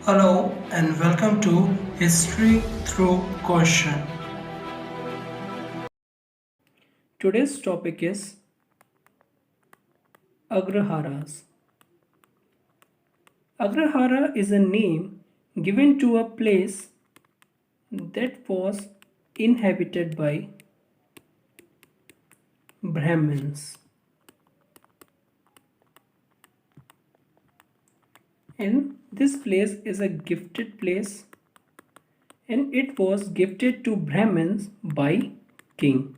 Hello and welcome to History Through Question. Today's topic is Agraharas. Agrahara is a name given to a place that was inhabited by Brahmins. And this place is a gifted place, and it was gifted to Brahmins by king.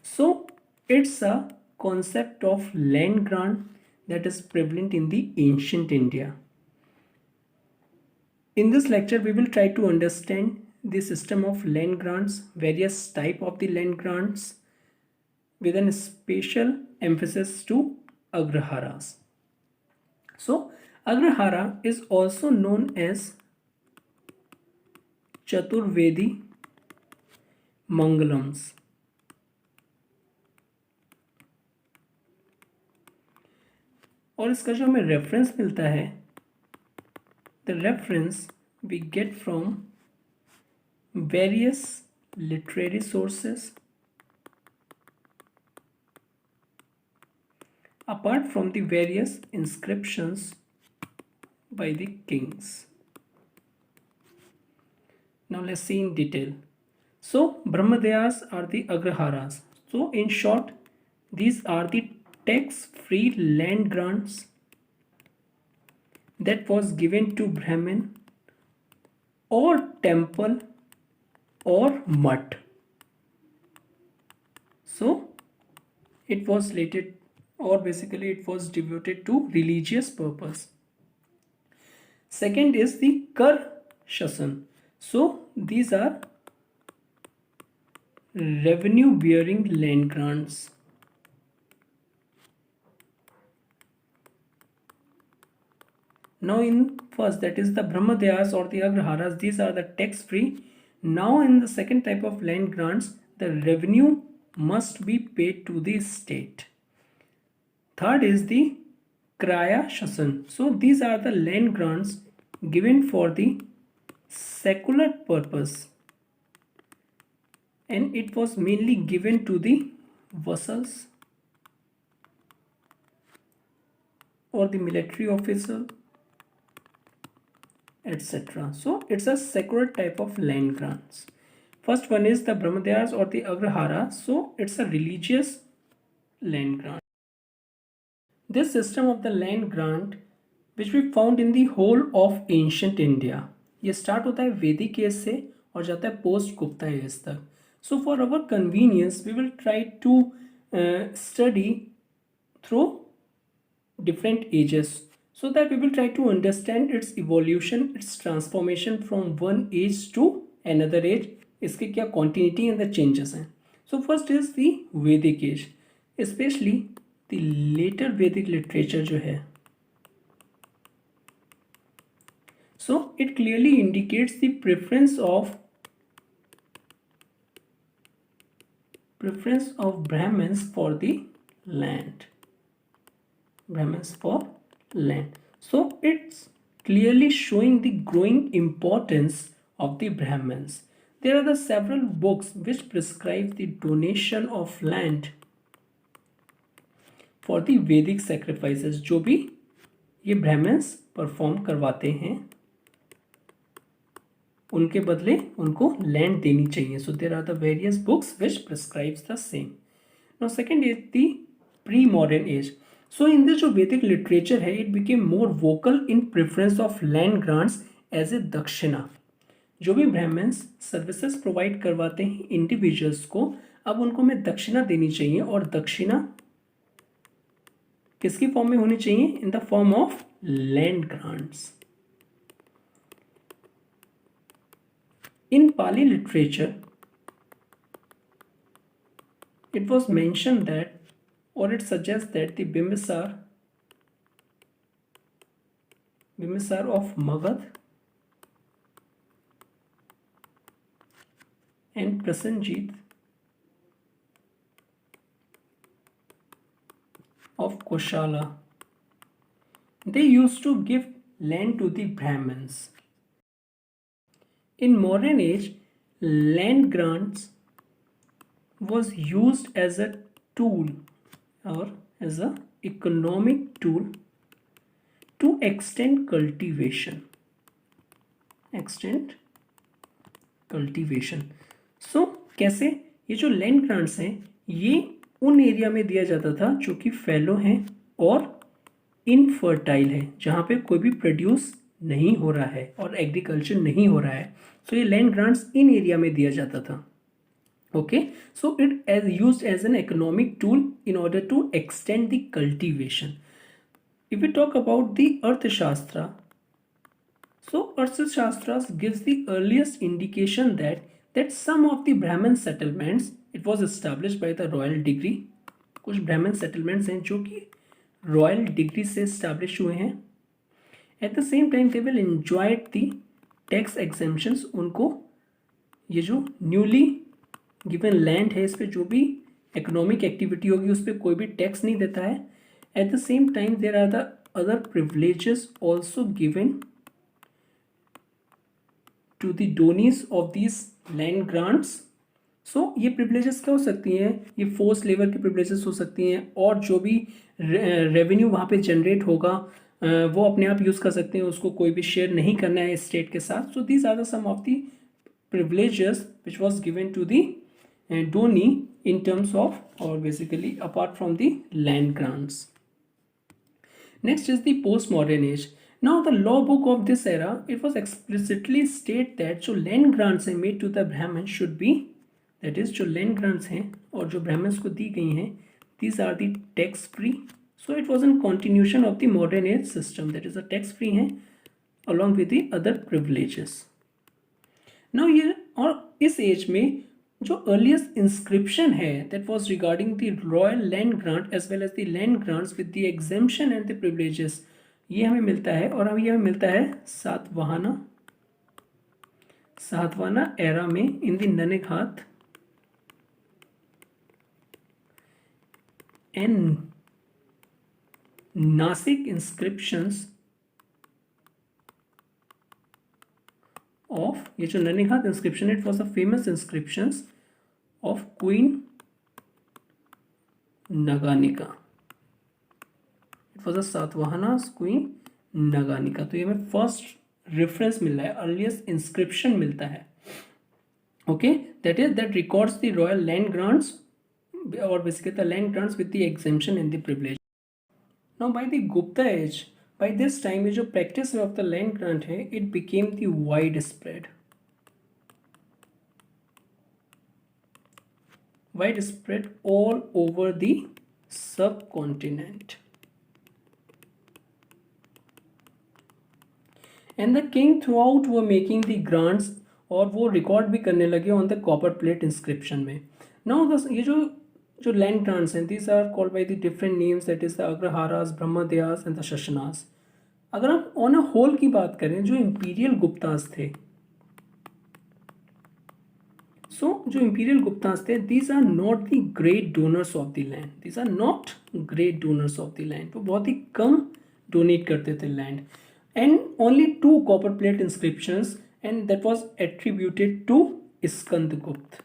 So it's a concept of land grant that is prevalent in the ancient India. In this lecture, we will try to understand the system of land grants, various type of the land grants, with a special emphasis to Agraharas. So Agrahara is also known as Chaturvedi Mangalams. और इसका जो हमें reference मिलता है, the reference we get from various literary sources apart from the various inscriptions by the kings. Now let's see in detail. So Brahmadeyas are the Agraharas. So in short, these are the tax-free land grants that was given to Brahmin or temple or mutt. So it was related, or basically it was devoted to religious purpose. Second is the Kar Shasan. So these are revenue bearing land grants. Now in first, that is the Brahmadeyas or the Agraharas, these are the tax free. Now in the second type of land grants, the revenue must be paid to the state. Third is the Kraya Shasan. So these are the land grants given for the secular purpose, and it was mainly given to the vassals or the military officer, etc. So it's a secular type of land grants. First one is the Brahmadeyas or the Agrahara. So it's a religious land grant. This system of the land grant which we found in the whole of ancient India, ये start होता है वैदिक as से और जाता है post Gupta as तक. So for our convenience, we will try to study through different ages, so that we will try to understand its evolution, its transformation from one age to another age, इसके क्या continuity and the changes हैं. So first is the Vedic age, especially the later Vedic literature जो है. So it clearly indicates the preference of Brahmins for the land. Brahmins for land. So it's clearly showing the growing importance of the Brahmins. There are the several books which prescribe the donation of land for the Vedic sacrifices, जो भी ये Brahmins perform करवाते हैं, उनके बदले उनको land देनी चाहिए. So there are the various books which prescribes the same. Now second is the pre-modern age. So in this जो Vedic literature है, it became more vocal in preference of land grants as a दक्षिणा. जो भी Brahmins services provide करवाते हैं individuals को, अब उनको में दक्षिणा देनी चाहिए, और दक्षिणा किसकी फॉर्म में होनी चाहिए? In the form of land grants. In Pali literature, it was mentioned that, or it suggests that the Bimbisar of Magad and Prasenjit of Koshala, they used to give land to the Brahmins. In modern age, land grants was used as a tool or as a economic tool to extend cultivation. सो कैसे? ये जो land grants हैं ये उन area में दिया जाता था जो कि फैलो हैं और इनफर्टाइल है, जहाँ पे कोई भी प्रोड्यूस नहीं हो रहा है और एग्रीकल्चर नहीं हो रहा है. सो ये लैंड ग्रांट्स इन एरिया में दिया जाता था. Okay, so it is used as an economic tool in order to extend the cultivation. If we talk about the Arthashastra, so Arthashastra gives the earliest indication that some of the Brahmin settlements, it was established by the royal degree. कुछ ब्राह्मण settlements हैं जो कि royal degree से establish हुए हैं. Eight the same time they will enjoy the tax exemptions. उनको ये जो न्यूली गिवन लैंड है इस पर जो भी इकोनॉमिक एक्टिविटी होगी उस पर कोई भी टैक्स नहीं देता है. At the same time there are the other privileges also given to the donees of this land grants. So ये प्रिविलेजेस क्या हो सकती हैं? ये फोर्स लेबर की प्रिविलेजेस हो सकती हैं और जो भी रेवेन्यू वहाँ पे जनरेट होगा वो अपने आप यूज़ कर सकते हैं, उसको कोई भी शेयर नहीं करना है स्टेट के साथ. So these are the some of the privileges which was given to the donee in terms of, or basically apart from the land grants. Next is the postmodern age. Now the law book of this era, it was explicitly state that जो land grants हैं made to the Brahmins should be, that is जो land grants हैं और जो Brahmins को दी गई हैं, these are the tax free. So it was a continuation of the modern age system, that is a tax free हैं along with the other privileges. Now ये और इस एज में जो अर्लीस्ट इंस्क्रिप्शन है that was regarding the royal land grant as well as the land grants with the exemption and the privileges, ये हमें मिलता है. और अभी हमें मिलता है सातवाना एरा में in the Naneghat and Nashik inscriptions of ये जो Naneghat inscription, it was the famous inscriptions of queen Naganika. It was a Satavahana's queen Naganika. तो ये हमें फर्स्ट रेफरेंस मिल रहा है, अर्लीस्ट इंस्क्रिप्शन मिलता है. Okay, that records the royal land grants और basically the land grants with the exemption and the privilege. Now by the Gupta age, by this time ये जो practice of the land grant है it became the widespread all over the subcontinent. And the king throughout were making the grants और वो record भी करने लगे on the copper plate inscription में. Now ये जो लैंड ग्रांट्स हैं these are called by the different names, that is the agraharas, brahmadeyas and the shasanas. अगर आप ऑन अ होल की बात करें जो इंपीरियल गुप्तास थे, जो इंपीरियल गुप्तास थे these are not the great donors of the land. These are not great donors of the land. वो बहुत ही कम डोनेट करते थे land. And only 2 copper plate inscriptions and that was attributed to Skandagupta.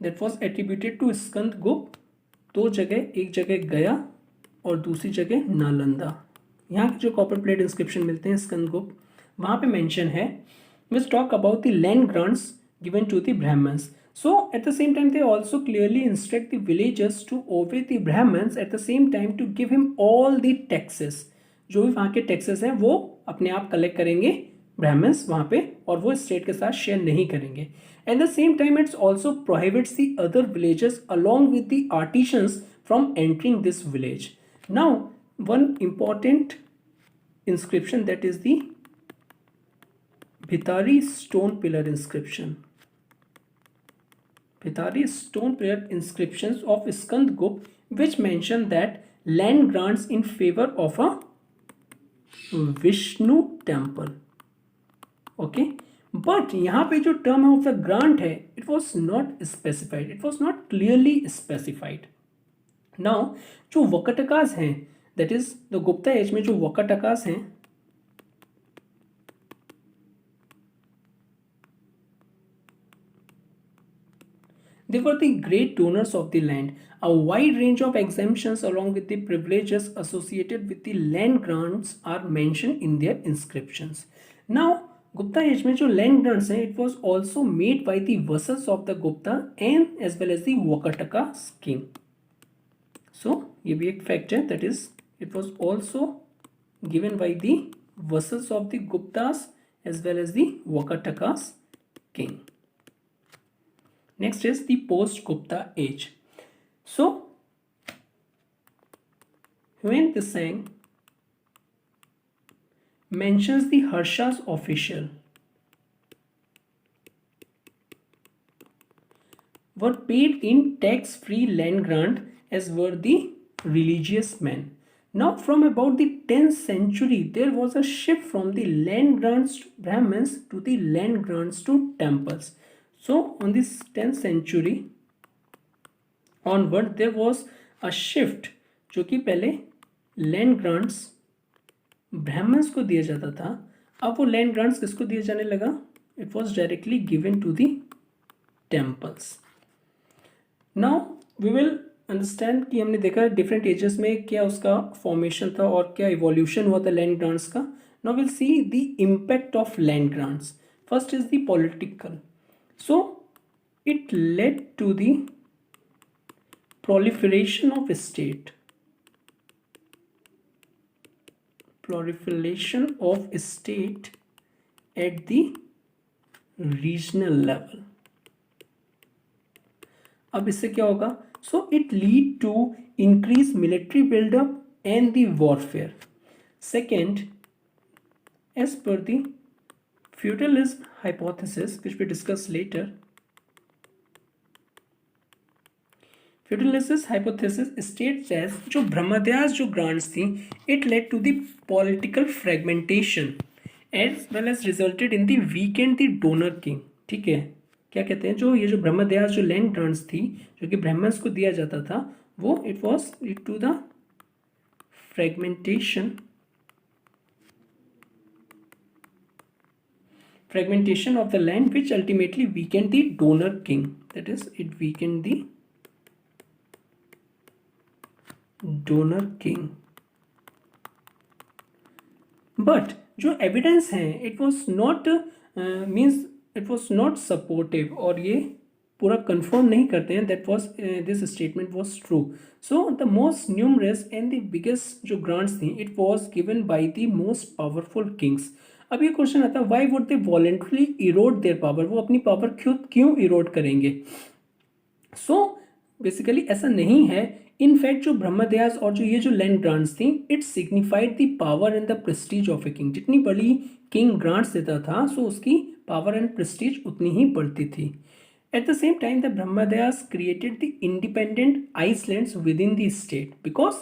That was attributed to Skandagupta. 2 जगह, एक जगह गया और दूसरी जगह नालंदा. यहाँ के जो कॉपर प्लेट इंस्क्रिप्शन मिलते हैं स्कंदगुप्त, वहाँ पे मेंशन है which talk about the land grants given to the Brahmins. So at the same time they also clearly instruct the villagers to obey the Brahmins, at the same time to give him all the taxes. जो भी वहाँ के taxes हैं वो अपने आप collect करेंगे Brahmins वहाँ पे और वो स्टेट के साथ शेयर नहीं करेंगे. At the same time, it also prohibits the other villages along with the artisans from entering this village. Now, one important inscription, that is the Bhitari stone pillar inscription. Bhitari stone pillar inscriptions of Skandgupt, which mention that land grants in favor of a Vishnu temple. Okay. But यहाँ पे जो term of the grant है it was not specified, it was not clearly specified. Now जो वकटकास हैं, that is the Gupta age में जो वकटकास हैं They were the great donors of the land. A wide range of exemptions along with the privileges associated with the land grants are mentioned in their inscriptions. Now, Gupta age में जो land grants हैं, it was also made by the vassals of the Gupta and as well as the Vakataka king. So ये भी एक fact है, that is it was also given by the vassals of the Guptas as well as the Vakatakas king. Next is the post-Gupta age. So, Huen Tsang mentions the Harsha's official were paid in tax-free land grant as were the religious men. Now, from about the 10th century, there was a shift from the land grants to Brahmins to the land grants to temples. So, on this 10th century onward, there was a shift जो कि पहले land grants Brahmins को दिया जाता था, अब वो land grants किसको दिया जाने लगा? It was directly given to the temples. Now we will understand कि हमने देखा डिफरेंट एजेस में क्या उसका फॉर्मेशन था और क्या इवोल्यूशन हुआ था लैंड ग्रांट्स का. Now will see the impact of land grants. First is the political. So, it led to the proliferation of state. Proliferation of state at the regional level. अब इससे क्या होगा? So, it lead to increased military buildup and the warfare. Second, as per the feudalism hypothesis, which we discuss later, feudalism hypothesis states as जो ब्रह्मदयास जो grants थी, it led to the political fragmentation as well as resulted in the weakened the donor king. ठीक है, क्या कहते हैं, जो ये जो ब्रह्मदयास जो लैंड ग्रांट्स थी जो कि ब्राह्मण्स को दिया जाता था, वो it was lead to the fragmentation of the land, which ultimately weakened the donor king. That is, it weakened the donor king. But जो evidence है, it was not means it was not supportive, और ये पूरा confirm नहीं करते हैं that was this statement was true. So the most numerous and the biggest जो grants थी, it was given by the most powerful kings. अब ये क्वेश्चन आता है, why would they voluntary Erode their power, वो अपनी पावर क्यों इरोड करेंगे? सो बेसिकली ऐसा नहीं है. इनफैक्ट जो ब्रह्मदयास और जो ये जो लैंड ग्रांट्स थी, it signified the power and the Prestige of a king. जितनी बड़ी किंग ग्रांट्स देता था, सो उसकी पावर एंड प्रेस्टीज उतनी ही बढ़ती थी. At the same time the brahmadeyas created the independent islands within the state, because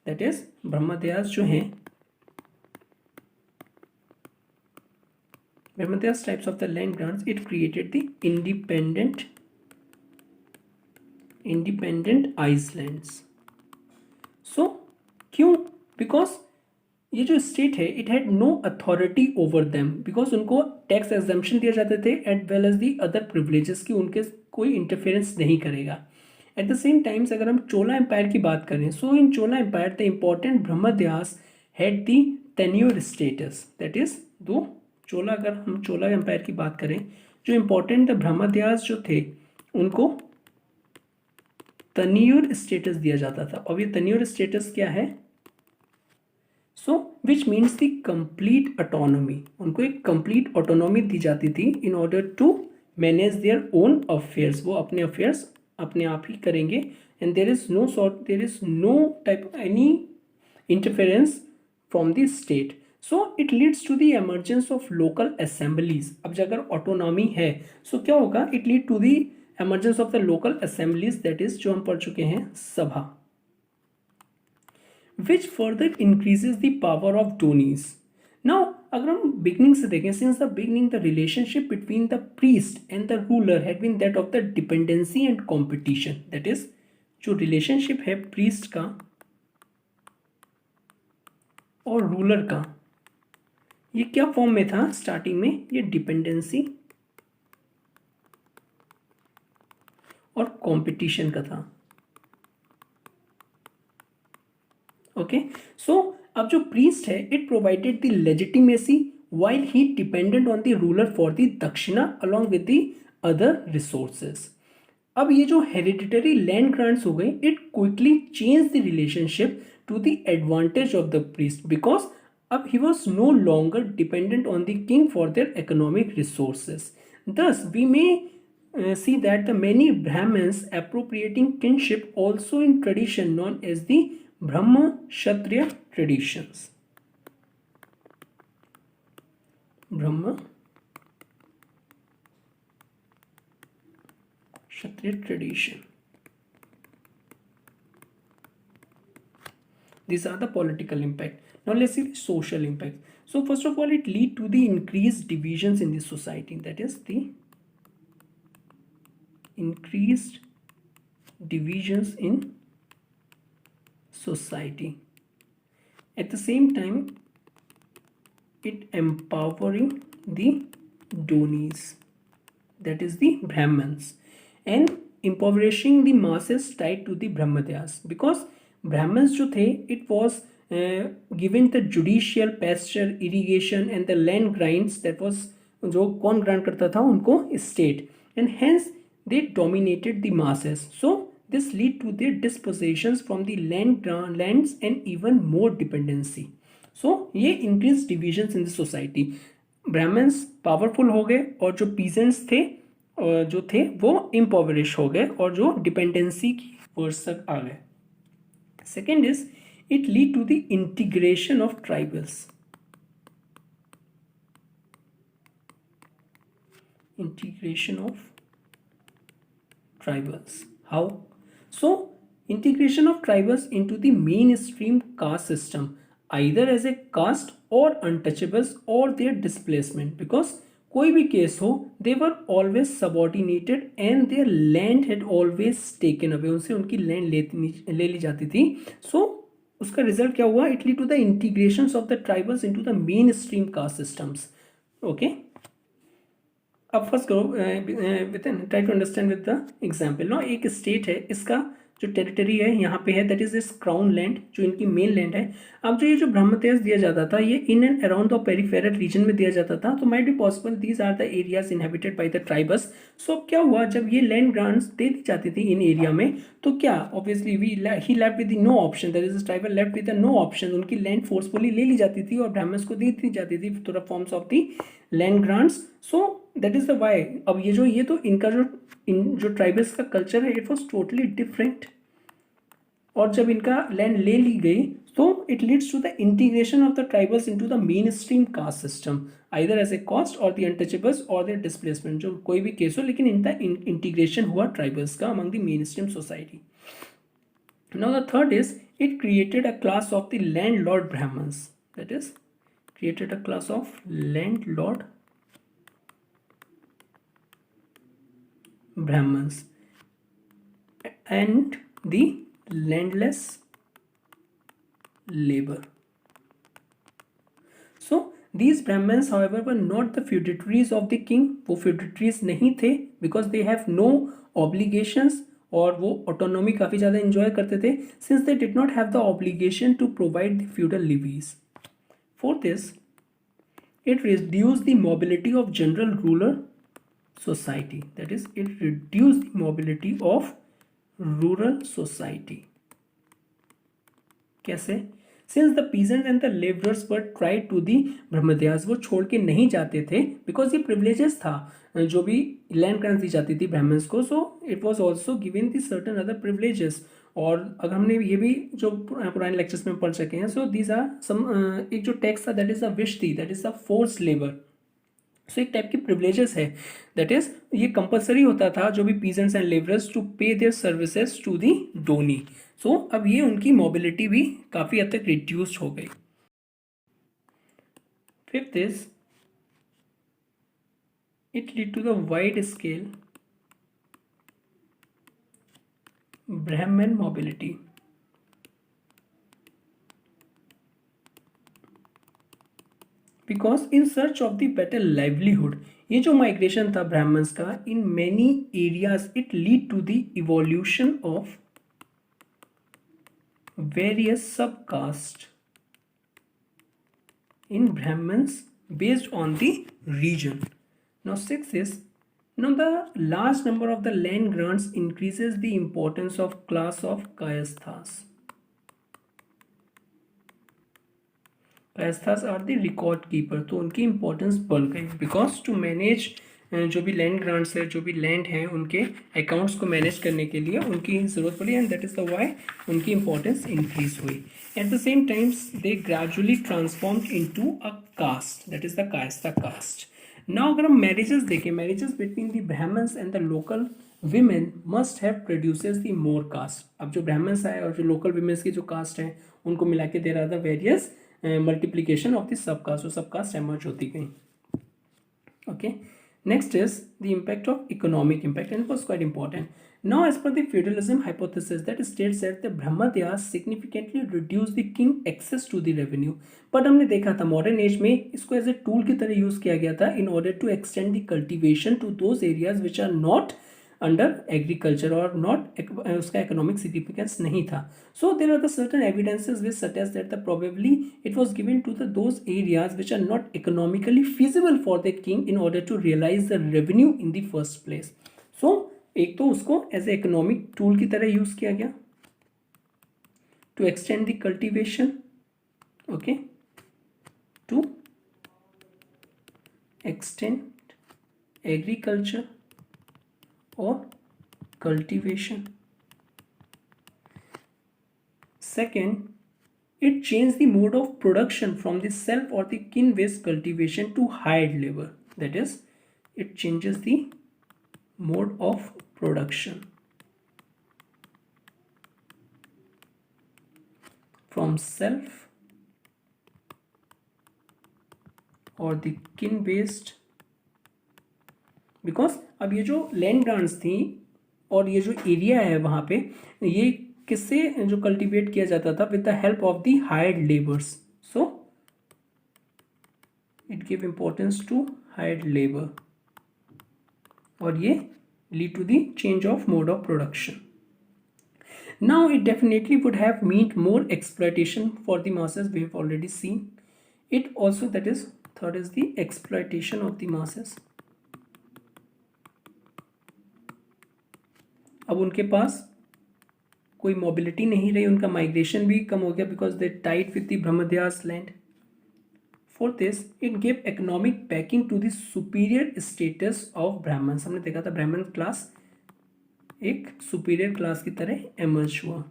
that is brahmadeyas जो हैं, Brahmadaya's types of the land grants, it created the independent islands. So क्यों? Because ये जो state है, it had no authority over them, because उनको tax exemption दिए जाते थे at well as the other privileges की उनके कोई इंटरफेरेंस नहीं करेगा. एट द सेम टाइम्स अगर हम चोला एम्पायर की बात करें, so in Chola empire the important brahmadeyas had the tenure status. That is the Chola, अगर हम चोला एम्पायर की बात करें, जो इम्पोर्टेंट ब्रह्मदयास जो थे उनको तन्यूर स्टेटस दिया जाता था. और ये तन्यूर स्टेटस क्या है? So which means the complete autonomy. उनको एक कंप्लीट ऑटोनॉमी दी जाती थी in order to manage their own affairs. वो अपने अफेयर्स अपने आप ही करेंगे and there is no type any interference from the state. So it leads to the emergence of local assemblies. अब अगर ऑटोनॉमी है, सो क्या होगा? It lead to the emergence of the local assemblies, that is जो हम पढ़ चुके हैं sabha, which further increases the power of donees. Now अगर हम बिगनिंग से देखें, since the beginning the relationship between the priest and the ruler had been that of the dependency and competition. That is जो रिलेशनशिप है priest का और ruler का, ये क्या फॉर्म में था स्टार्टिंग में? ये डिपेंडेंसी और कंपटीशन का था। ओके, सो अब जो प्रीस्ट है it provided the legitimacy while he depended on the ruler for the दक्षिणा along with the other resources। अब ये जो हेरिडिटरी लैंड ग्रांट्स हो गए it quickly change the relationship to the advantage of the priest because अब he was no longer dependent on the king for their economic resources. Thus we may see that the many Brahmins appropriating kinship also in tradition known as the Brahma Kshatriya traditions। Brahma Kshatriya tradition, these are the political impact. Now let's see the social impact. So first of all it lead to the increased divisions in the society, that is the increased divisions in society. At the same time it empowering the donis, that is the Brahmins, and impoverishing the masses tied to the Brahmadyas because Brahmins जो थे it was given the judicial pasture irrigation and the land grants, that was जो कौन grant करता था उनको state, and hence they dominated the masses, so this lead to their dispossessions from the lands and even more dependency। so ये increased divisions in the society, Brahmins powerful हो गए और जो पीजेंट्स थे जो थे वो इम्पोवरिश हो गए और जो डिपेंडेंसी की वर्स तक आ गए। Second is it lead to the integration of tribals, integration of tribals, how? So integration of tribals into the mainstream caste system either as a caste or untouchables or their displacement, because कोई भी case हो they were always subordinated and their land had always taken away, उनसे उनकी land ले ली जाती थी। so उसका रिजल्ट क्या हुआ? it lead to the integrations of the tribals into the mainstream caste systems। okay, अब फर्स्ट करो with try to understand with the example. No एक स्टेट है, इसका जो टेरिटरी है यहाँ पे है that is this crown land जो इनकी मेन लैंड है। अब जो ये जो ब्रह्मतेज दिया जाता था ये in and around the peripheral region में दिया जाता था, तो might be possible these are the areas inhabited by the tribals. So क्या हुआ जब ये लैंड ग्रांट्स दे दी जाती थी इन एरिया में तो क्या ऑब्वियसली ही left with no option, that is tribal left with no option, उनकी लैंड फोर्सफुली ले ली जाती थी और ब्राह्मण्स को दे दी जाती थी through the forms of the land grants. So that is the why अब ये तो इनका जो ट्राइबल्स का कल्चर है इट वॉज टोटली डिफरेंट, और जब इनका लैंड ले ली गई तो it leads to the integration of the tribals into the mainstream caste system either as a caste और द अनटचेबल्स और द डिस्प्लेसमेंट, जो कोई भी केस हो लेकिन इनका इंटीग्रेशन हुआ ट्राइबल्स का among the mainstream society. Now the third is it created a class of the landlord Brahmins, that is created a class of landlord Brahmins and the landless labor। So these Brahmins however were not the feudatories of the king, वो feudatories नहीं थे because they have no obligations और वो autonomy काफ़ी ज़्यादा enjoy करते थे since they did not have the obligation to provide the feudal levies। Fourth is it reduced the mobility of general ruler society, that is it reduced the mobility of rural society। कैसे? since the peasants and the laborers were tried to the ब्रह्मदयास, वो छोड़ के नहीं जाते थे because ये privileges था जो भी लैंड ग्रांट दी जाती थी ब्राह्मण्स को, so it was also given the certain other privileges. और अगर हमने ये भी जो पुराने लेक्चर्स में पढ़ सके हैं, सो दीज आर सम एक जो टैक्स था that is the vishti, that is the force labour. So एक टाइप की प्रिविलेजेस है, दैट इज ये कंपलसरी होता था जो भी peasants and labourers to pay their services to the donee. So अब ये उनकी मोबिलिटी भी काफ़ी हद तक रिड्यूस्ड हो गई। Fifth is it lead to the wide scale Brahmin mobility. Because in search of the better livelihood, ये जो माइग्रेशन था ब्राह्मण्स का in many areas it lead to the evolution of various subcaste in Brahmins based on the region. Now 6 is, now the large number of the land grants increases the importance of class of Kayasthas. Kayasthas are the record keeper, तो उनकी importance बढ़ गई because to manage जो भी land grants है, जो भी land है, उनके अकाउंट्स को मैनेज करने के लिए उनकी ज़रूरत पड़ी and that is the why उनकी इंपॉर्टेंस इंक्रीज हुई. At the same times they gradually transformed into a caste, that is the Kayastha caste. Now अगर हम मैरिजेस देखें, marriages between the Brahmins and the local women must have produces the more caste. अब जो Brahmins आए और जो local women's की जो कास्ट है उनको मिला के दे रहा था various multiplication of the sub caste, और सब कास्ट एमर्ज होती गई. Okay. Next is the impact of economic impact, and it was quite important. Now, as per the feudalism hypothesis, that states that the Brahmadyas significantly reduce the king access to the revenue. But हमने देखा था modern age में इसको as a tool की तरह use किया गया था in order to extend the cultivation to those areas which are not under agriculture or not उसका economic significance नहीं था. So there are the certain evidences which suggest that the probably it was given to the those areas which are not economically feasible for the king in order to realize the revenue in the first place. So एक तो उसको as a economic tool की तरह use किया गया to extend the cultivation, okay, to extend agriculture or cultivation. Second, it changed the mode of production from the self or the kin-based cultivation to hired labor. That is, it changes the mode of production from self or the kin-based, because अब ये जो land grants थी और ये जो area है वहाँ पे ये किससे जो कल्टीवेट किया जाता था with the help of the hired labours. So it give importance to hired labour और ये lead to the change of mode of production. Now it definitely would have meet more exploitation for the masses, we have already seen it also. That is third is the exploitation of the masses. अब उनके पास कोई mobility नहीं रही, उनका migration भी कम हो गया because they tied with the brahmadeyas land. Fourth is it give economic backing to the superior status of Brahmins. हमने देखा था ब्राह्मण क्लास एक सुपीरियर क्लास की तरह एमर्ज हुआ.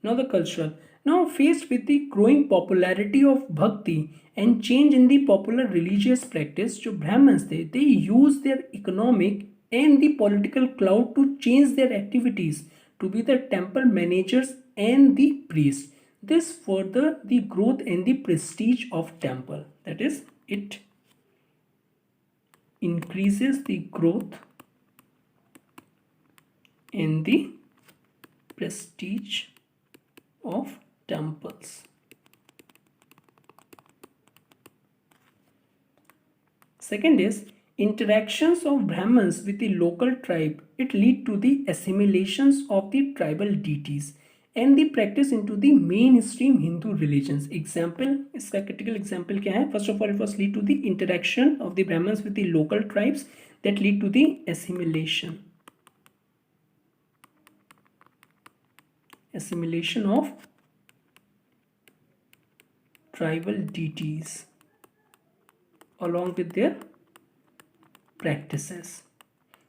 Now the cultural, now faced with the growing popularity of bhakti and change in the popular religious practice, जो ब्राह्मण्स थे they use their economic and the political clout to change their activities to be the temple managers and the priests. This further the growth and the prestige of temple. That is, it increases the growth and the prestige of temples. Second is interactions of Brahmins with the local tribe. It lead to the assimilations of the tribal deities and the practice into the mainstream Hindu religions. Example, इसका critical example क्या है? First of all, it was lead to the interaction of the Brahmins with the local tribes that lead to the assimilation of tribal deities along with their practices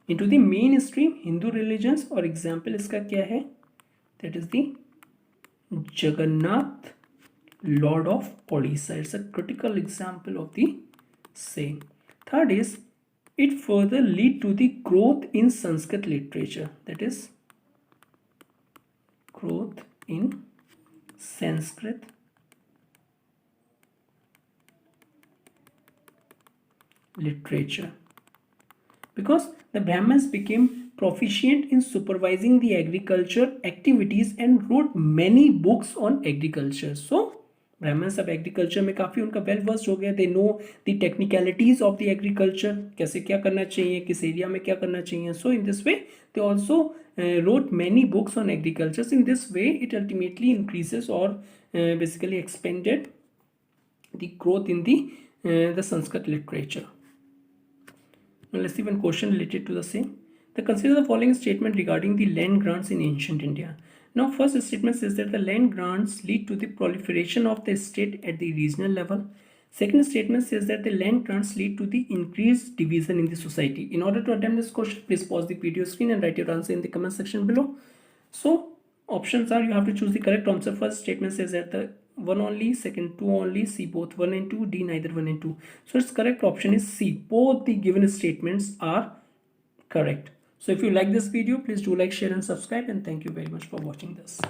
into the mainstream Hindu religions. और example इसका क्या है? That is the Jagannath, Lord of Odisha. It's a critical example of the same. Third is it further lead to the growth in Sanskrit literature. That is growth in Sanskrit literature. Because the Brahmins became proficient in supervising the agriculture activities and wrote many books on agriculture. So Brahmins अब agriculture में काफ़ी उनका well versed हो गया, they know the technicalities of the agriculture, कैसे क्या करना चाहिए, किस एरिया में क्या करना चाहिए. So in this way they also wrote many books on agriculture. In this way it ultimately increases or basically expanded the growth in the Sanskrit literature. Now let's see one question related to the same. Consider the following statement regarding the land grants in ancient India. Now first statement says that the land grants lead to the proliferation of the state at the regional level. Second statement says that the land grants lead to the increased division in the society. In order to attempt this question, please pause the video screen and write your answer in the comment section below. So options are, you have to choose the correct answer. First statement says that the 1 only, second 2 only, C both 1 and 2, D neither 1 and 2. So its correct option is C. Both the given statements are correct. So if you like this video, please do like, share and subscribe, and thank you very much for watching this.